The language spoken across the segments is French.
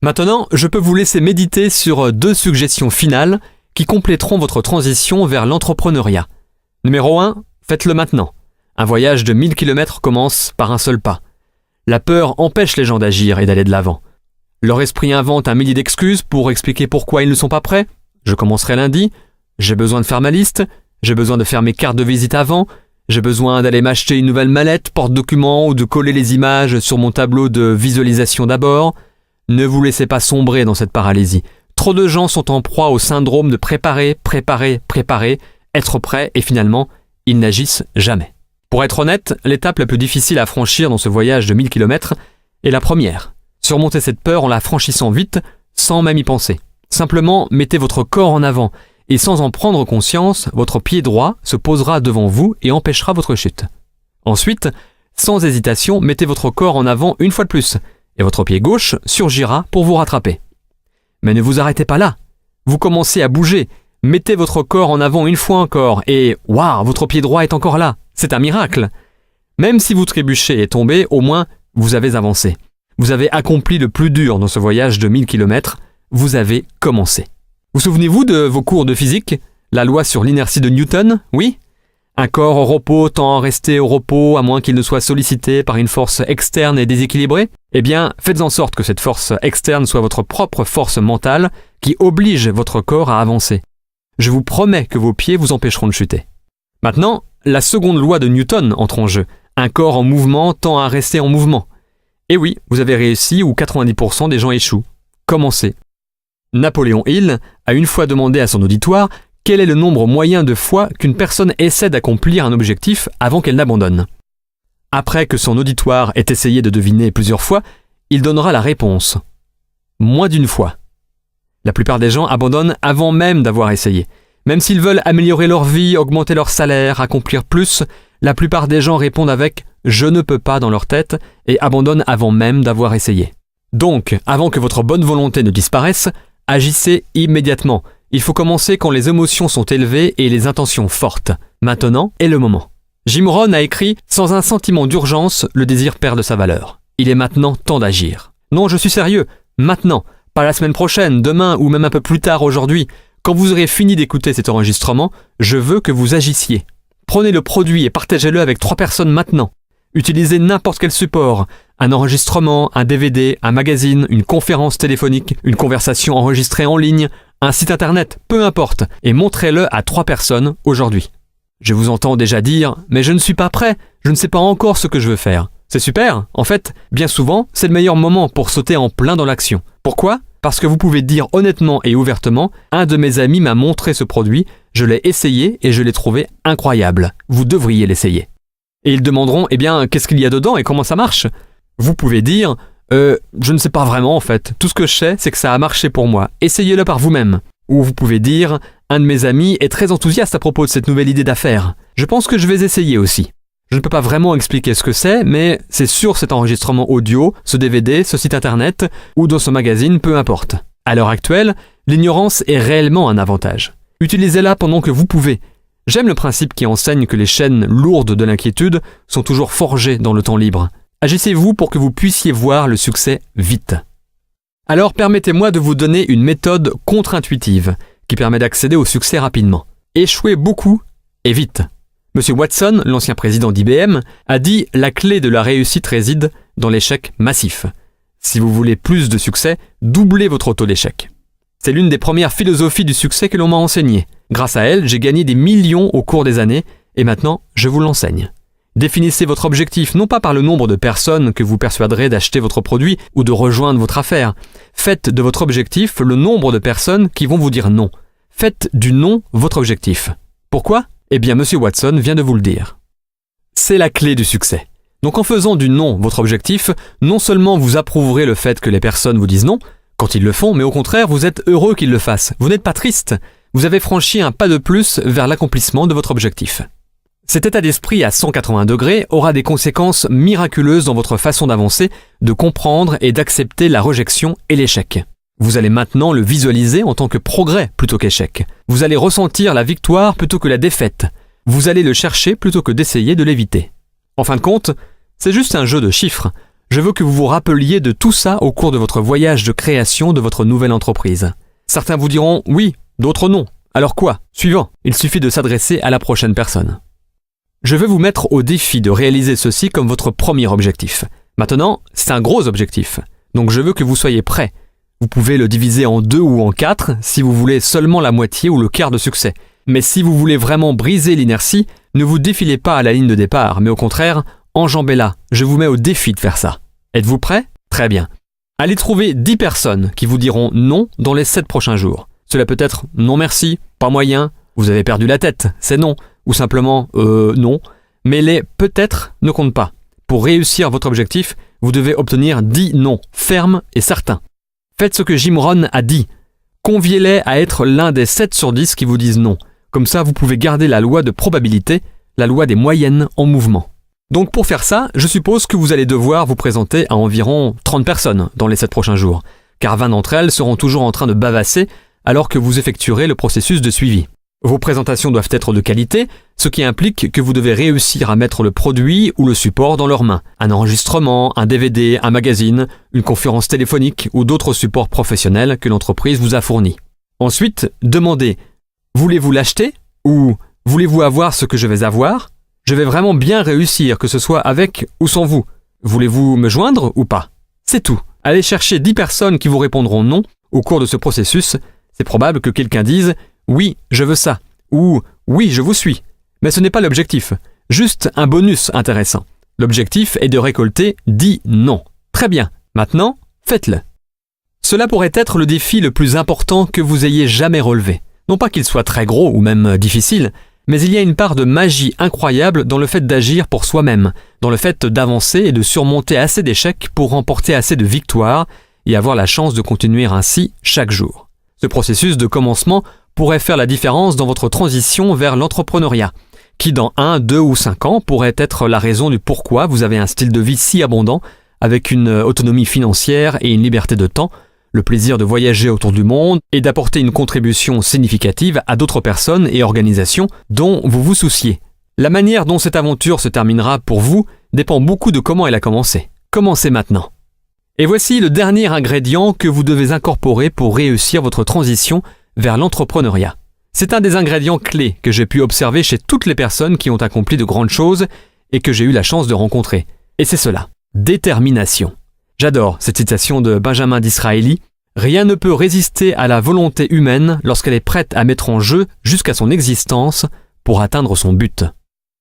Maintenant, je peux vous laisser méditer sur 2 suggestions finales qui compléteront votre transition vers l'entrepreneuriat. Numéro 1, faites-le maintenant. Un voyage de 1000 km commence par un seul pas. La peur empêche les gens d'agir et d'aller de l'avant. Leur esprit invente un millier d'excuses pour expliquer pourquoi ils ne sont pas prêts. Je commencerai lundi, j'ai besoin de faire ma liste, j'ai besoin de faire mes cartes de visite avant, j'ai besoin d'aller m'acheter une nouvelle mallette, porte-documents ou de coller les images sur mon tableau de visualisation d'abord. Ne vous laissez pas sombrer dans cette paralysie. Trop de gens sont en proie au syndrome de préparer, être prêt et finalement, ils n'agissent jamais. Pour être honnête, l'étape la plus difficile à franchir dans ce voyage de 1000 km est la première. Surmontez cette peur en la franchissant vite, sans même y penser. Simplement, mettez votre corps en avant et sans en prendre conscience, votre pied droit se posera devant vous et empêchera votre chute. Ensuite, sans hésitation, mettez votre corps en avant une fois de plus et votre pied gauche surgira pour vous rattraper. Mais ne vous arrêtez pas là. Vous commencez à bouger. Mettez votre corps en avant une fois encore et waouh, votre pied droit est encore là. C'est un miracle. Même si vous trébuchez et tombez, au moins, vous avez avancé. Vous avez accompli le plus dur dans ce voyage de 1000 km. Vous avez commencé. Vous souvenez-vous de vos cours de physique? La loi sur l'inertie de Newton, oui? Un corps au repos tend à rester au repos à moins qu'il ne soit sollicité par une force externe et déséquilibrée? Eh bien, faites en sorte que cette force externe soit votre propre force mentale qui oblige votre corps à avancer. Je vous promets que vos pieds vous empêcheront de chuter. Maintenant, la seconde loi de Newton entre en jeu. Un corps en mouvement tend à rester en mouvement. Et oui, vous avez réussi où 90% des gens échouent. Commencez. Napoléon Hill a une fois demandé à son auditoire quel est le nombre moyen de fois qu'une personne essaie d'accomplir un objectif avant qu'elle n'abandonne. Après que son auditoire ait essayé de deviner plusieurs fois, il donnera la réponse. Moins d'une fois. La plupart des gens abandonnent avant même d'avoir essayé. Même s'ils veulent améliorer leur vie, augmenter leur salaire, accomplir plus, la plupart des gens répondent avec « je ne peux pas » dans leur tête et abandonnent avant même d'avoir essayé. Donc, avant que votre bonne volonté ne disparaisse, agissez immédiatement. Il faut commencer quand les émotions sont élevées et les intentions fortes. Maintenant est le moment. Jim Rohn a écrit « Sans un sentiment d'urgence, le désir perd de sa valeur. Il est maintenant temps d'agir. » Non, je suis sérieux. Maintenant. Pas la semaine prochaine, demain ou même un peu plus tard aujourd'hui. Quand vous aurez fini d'écouter cet enregistrement, je veux que vous agissiez. Prenez le produit et partagez-le avec 3 personnes maintenant. Utilisez n'importe quel support. Un enregistrement, un DVD, un magazine, une conférence téléphonique, une conversation enregistrée en ligne, un site internet, peu importe, et montrez-le à 3 personnes aujourd'hui. Je vous entends déjà dire « mais je ne suis pas prêt, je ne sais pas encore ce que je veux faire ». C'est super, en fait, bien souvent, c'est le meilleur moment pour sauter en plein dans l'action. Pourquoi ? Parce que vous pouvez dire honnêtement et ouvertement « un de mes amis m'a montré ce produit, je l'ai essayé et je l'ai trouvé incroyable. Vous devriez l'essayer ». Et ils demanderont « eh bien, qu'est-ce qu'il y a dedans et comment ça marche ?» Vous pouvez dire « je ne sais pas vraiment en fait, tout ce que je sais c'est que ça a marché pour moi, essayez-le par vous-même ». Ou vous pouvez dire « un de mes amis est très enthousiaste à propos de cette nouvelle idée d'affaires. Je pense que je vais essayer aussi ». Je ne peux pas vraiment expliquer ce que c'est, mais c'est sur cet enregistrement audio, ce DVD, ce site internet, ou dans ce magazine, peu importe. À l'heure actuelle, l'ignorance est réellement un avantage. Utilisez-la pendant que vous pouvez. J'aime le principe qui enseigne que les chaînes lourdes de l'inquiétude sont toujours forgées dans le temps libre. Agissez-vous pour que vous puissiez voir le succès vite. Alors permettez-moi de vous donner une méthode contre-intuitive qui permet d'accéder au succès rapidement. Échouez beaucoup et vite. Monsieur Watson, l'ancien président d'IBM, a dit « la clé de la réussite réside dans l'échec massif ». Si vous voulez plus de succès, doublez votre taux d'échec. C'est l'une des premières philosophies du succès que l'on m'a enseignée. Grâce à elle, j'ai gagné des millions au cours des années et maintenant, je vous l'enseigne. Définissez votre objectif non pas par le nombre de personnes que vous persuaderez d'acheter votre produit ou de rejoindre votre affaire. Faites de votre objectif le nombre de personnes qui vont vous dire non. Faites du non votre objectif. Pourquoi ? Eh bien, Monsieur Watson vient de vous le dire. C'est la clé du succès. Donc en faisant du non votre objectif, non seulement vous approuverez le fait que les personnes vous disent non, quand ils le font, mais au contraire, vous êtes heureux qu'ils le fassent. Vous n'êtes pas triste. Vous avez franchi un pas de plus vers l'accomplissement de votre objectif. Cet état d'esprit à 180 degrés aura des conséquences miraculeuses dans votre façon d'avancer, de comprendre et d'accepter la rejection et l'échec. Vous allez maintenant le visualiser en tant que progrès plutôt qu'échec. Vous allez ressentir la victoire plutôt que la défaite. Vous allez le chercher plutôt que d'essayer de l'éviter. En fin de compte, c'est juste un jeu de chiffres. Je veux que vous vous rappeliez de tout ça au cours de votre voyage de création de votre nouvelle entreprise. Certains vous diront « oui », d'autres « non ». Alors quoi? Suivant. Il suffit de s'adresser à la prochaine personne. Je vais vous mettre au défi de réaliser ceci comme votre premier objectif. Maintenant, c'est un gros objectif. Donc je veux que vous soyez prêts. Vous pouvez le diviser en 2 ou en 4 si vous voulez seulement la moitié ou le quart de succès. Mais si vous voulez vraiment briser l'inertie, ne vous défilez pas à la ligne de départ, mais au contraire, enjambez-la. Je vous mets au défi de faire ça. Êtes-vous prêts? Très bien. Allez trouver 10 personnes qui vous diront non dans les 7 prochains jours. Cela peut être non merci, pas moyen, vous avez perdu la tête, c'est non, ou simplement non. Mais les peut-être ne comptent pas. Pour réussir votre objectif, vous devez obtenir 10 non, fermes et certains. Faites ce que Jim Rohn a dit. Conviez-les à être l'un des 7 sur 10 qui vous disent non. Comme ça, vous pouvez garder la loi de probabilité, la loi des moyennes en mouvement. Donc pour faire ça, je suppose que vous allez devoir vous présenter à environ 30 personnes dans les 7 prochains jours, car 20 d'entre elles seront toujours en train de bavasser alors que vous effectuerez le processus de suivi. Vos présentations doivent être de qualité, ce qui implique que vous devez réussir à mettre le produit ou le support dans leurs mains. Un enregistrement, un DVD, un magazine, une conférence téléphonique ou d'autres supports professionnels que l'entreprise vous a fournis. Ensuite, demandez « Voulez-vous l'acheter ?» ou « Voulez-vous avoir ce que je vais avoir ?» Je vais vraiment bien réussir, que ce soit avec ou sans vous. Voulez-vous me joindre ou pas? C'est tout. Allez chercher 10 personnes qui vous répondront non au cours de ce processus. C'est probable que quelqu'un dise « Oui, je veux ça » ou « Oui, je vous suis ». Mais ce n'est pas l'objectif, juste un bonus intéressant. L'objectif est de récolter 10 non. Très bien, maintenant, faites-le. Cela pourrait être le défi le plus important que vous ayez jamais relevé. Non pas qu'il soit très gros ou même difficile, mais il y a une part de magie incroyable dans le fait d'agir pour soi-même, dans le fait d'avancer et de surmonter assez d'échecs pour remporter assez de victoires et avoir la chance de continuer ainsi chaque jour. Ce processus de commencement pourrait faire la différence dans votre transition vers l'entrepreneuriat, qui dans 1, 2 ou 5 ans pourrait être la raison du pourquoi vous avez un style de vie si abondant, avec une autonomie financière et une liberté de temps, le plaisir de voyager autour du monde et d'apporter une contribution significative à d'autres personnes et organisations dont vous vous souciez. La manière dont cette aventure se terminera pour vous dépend beaucoup de comment elle a commencé. Commencez maintenant. Et voici le dernier ingrédient que vous devez incorporer pour réussir votre transition vers l'entrepreneuriat. C'est un des ingrédients clés que j'ai pu observer chez toutes les personnes qui ont accompli de grandes choses et que j'ai eu la chance de rencontrer. Et c'est cela, détermination. J'adore cette citation de Benjamin Disraeli. « Rien ne peut résister à la volonté humaine lorsqu'elle est prête à mettre en jeu jusqu'à son existence pour atteindre son but. »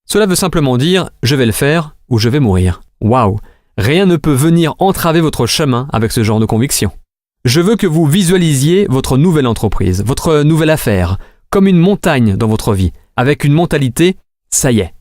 Cela veut simplement dire « je vais le faire ou je vais mourir ». Waouh! Rien ne peut venir entraver votre chemin avec ce genre de conviction. Je veux que vous visualisiez votre nouvelle entreprise, votre nouvelle affaire, comme une montagne dans votre vie, avec une mentalité « ça y est,